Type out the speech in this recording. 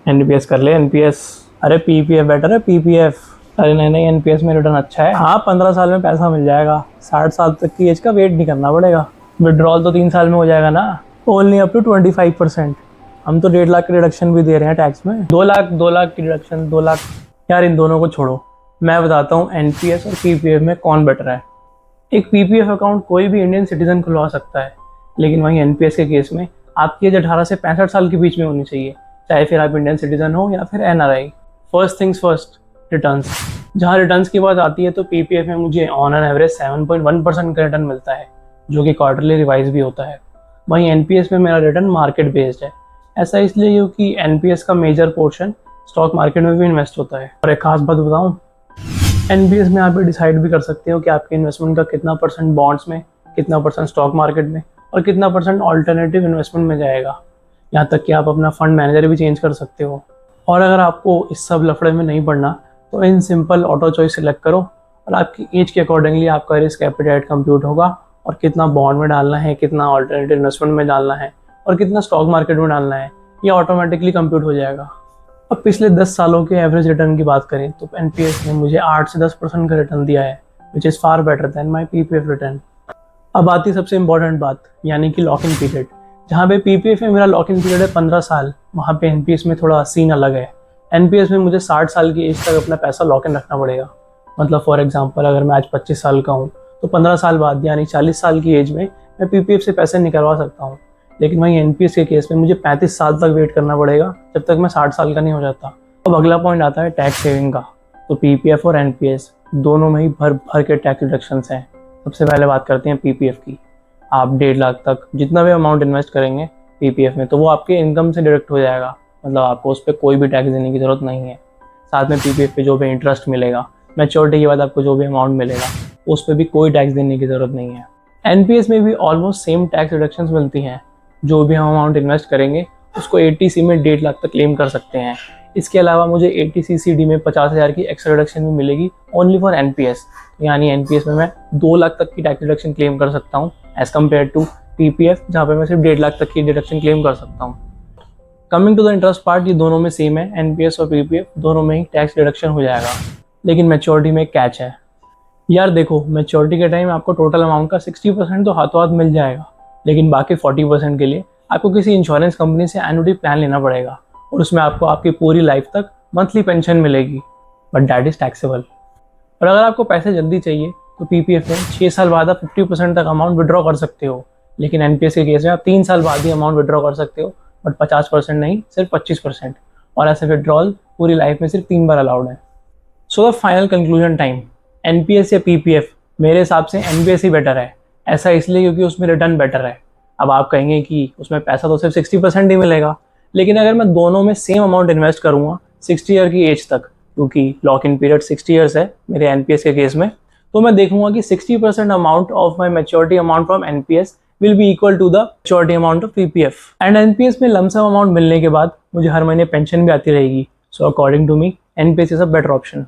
NPS कर ले NPS. अरे पीपीएफ बेटर है पीपीएफ। अरे नहीं नहीं, एनपीएस में रिटर्न अच्छा है। हाँ 15 साल में पैसा मिल जाएगा। 60 साल तक की एज का वेट नहीं करना पड़ेगा। विड्रॉल तो 3 साल में हो जाएगा ना। Only up to 25%। हम तो 1.5 लाख की रिडक्शन भी दे रहे हैं टैक्स में। 2 लाख की रिडक्शन 2 लाख। यार इन दोनों को छोड़ो, मैं बताता हूँ एनपीएस और पीपीएफ में कौन बेटर है। एक पीपीएफ अकाउंट कोई भी इंडियन सिटीजन खुलवा सकता है, लेकिन वहीं एनपीएस के केस में आपकी एज 18 से 65 साल के बीच में होनी चाहिए, चाहे फिर आप इंडियन सिटीजन हो या फिर NRI. First things first, returns. जहाँ रिटर्न्स की बात आती है तो पीपीएफ में मुझे ऑन एन एवरेज 7.1% का रिटर्न मिलता है, जो कि क्वार्टरली रिवाइज भी होता है। वहीं एनपीएस में मेरा रिटर्न मार्केट बेस्ड है। ऐसा इसलिए क्योंकि एनपीएस का मेजर पोर्शन स्टॉक मार्केट में भी इन्वेस्ट होता है। और एक खास बात बताऊं, एनपीएस में आप ये डिसाइड भी कर सकते हो कि आपके इन्वेस्टमेंट का कितना परसेंट बॉन्ड्स में, कितना परसेंट स्टॉक मार्केट में और कितना परसेंट ऑल्टरनेटिव इन्वेस्टमेंट में जाएगा। यहाँ तक कि आप अपना फंड मैनेजर भी चेंज कर सकते हो। और अगर आपको इस सब लफड़े में नहीं पड़ना तो in simple auto choice select करो और आपकी एज के अकॉर्डिंगली आपका रिस्क एपेटाइट कंप्यूट होगा और कितना बॉन्ड में डालना है, कितना ऑल्टरनेटिव इन्वेस्टमेंट में डालना है और कितना स्टॉक मार्केट में डालना है, ये ऑटोमेटिकली कंप्यूट हो जाएगा। अब पिछले 10 सालों के एवरेज रिटर्न की बात करें तो एनपीएस ने मुझे 8 से 10% का रिटर्न दिया है, which is far better than my PPF return. अब आती सबसे इंपॉर्टेंट बात, यानी कि लॉक इन पीरियड। जहाँ पे पीपीएफ में मेरा लॉक इन पीरियड है 15 साल, वहाँ पे एनपीएस में थोड़ा सीन अलग है। एनपीएस में मुझे 60 साल की एज तक अपना पैसा लॉक इन रखना पड़ेगा। मतलब फॉर एग्जांपल अगर मैं आज 25 साल का हूँ तो 15 साल बाद यानी 40 साल की एज में मैं पीपीएफ से पैसे निकलवा सकता हूँ। लेकिन वहीं एनपीएस के केस में मुझे 35 साल तक वेट करना पड़ेगा, जब तक मैं 60 साल का नहीं हो जाता। अब अगला पॉइंट आता है टैक्स सेविंग का। तो पीपीएफ और एनपीएस दोनों में ही भर भर के टैक्स रिडक्शंस हैं। सबसे पहले बात करते हैं पीपीएफ की। आप 1.5 लाख तक जितना भी अमाउंट इन्वेस्ट करेंगे पीपीएफ में तो वो आपके इनकम से डिडक्ट हो जाएगा। मतलब आपको उस पर कोई भी टैक्स देने की ज़रूरत नहीं है। साथ में पीपीएफ पे जो भी इंटरेस्ट मिलेगा, मैच्योरिटी के बाद आपको जो भी अमाउंट मिलेगा, उस पर भी कोई टैक्स देने की ज़रूरत नहीं है। एनपीएस में भी ऑलमोस्ट सेम टैक्स रिडक्शंस मिलती हैं। जो भी हम अमाउंट इन्वेस्ट करेंगे उसको 80C में 1.5 लाख तक क्लेम कर सकते हैं। इसके अलावा मुझे 80CCD में 50,000 की एक्स्ट्रा रिडक्शन भी मिलेगी ओनली फॉर एनपीएस। यानी एनपीएस में मैं 2 लाख तक की टैक्स रिडक्शन क्लेम कर सकता हूँ एज कम्पेयर टू पीपीएफ, जहाँ पे मैं सिर्फ 1.5 लाख तक की डिडक्शन क्लेम कर सकता हूँ। Coming to the interest part, ये दोनों में सेम है। एनपीएस और पीपीएफ दोनों में ही टैक्स डिडक्शन हो जाएगा, लेकिन मैच्योरिटी में कैच है। यार देखो, मैच्योरिटी के टाइम आपको टोटल अमाउंट का 60% तो हाथों हाथ मिल जाएगा, लेकिन बाकी 40% के लिए आपको किसी इंश्योरेंस कंपनी से एन्युटी प्लान लेना पड़ेगा और उसमें आपको आपकी पूरी लाइफ तक मंथली पेंशन मिलेगी, बट दैट इज टैक्सेबल। और अगर आपको पैसे जल्दी चाहिए तो पीपीएफ में 6 साल बाद आप 50% तक अमाउंट विड्रॉ कर सकते हो, लेकिन एनपीएस के केस में आप 3 साल बाद ही अमाउंट विड्रॉ कर सकते हो, बट 50% नहीं, सिर्फ 25%। और ऐसे विड्रॉल पूरी लाइफ में सिर्फ 3 बार अलाउड है। So the final conclusion time, NPS या पीपीएफ, मेरे हिसाब से एनपीएस ही बेटर है। ऐसा इसलिए क्योंकि उसमें रिटर्न बेटर है। अब आप कहेंगे कि उसमें पैसा तो सिर्फ 60% ही मिलेगा, लेकिन अगर मैं दोनों में सेम अमाउंट इन्वेस्ट करूँगा 60 ईयर की एज तक, क्योंकि लॉक इन पीरियड 60 ईयर्स है मेरे एनपीएस के केस में, तो मैं देखूंगा कि 60% amount of my maturity amount from NPS will be equal to the maturity amount of PPF. And NPS में लमसम अमाउंट मिलने के बाद मुझे हर महीने पेंशन भी आती रहेगी। So according to me NPS is a better option.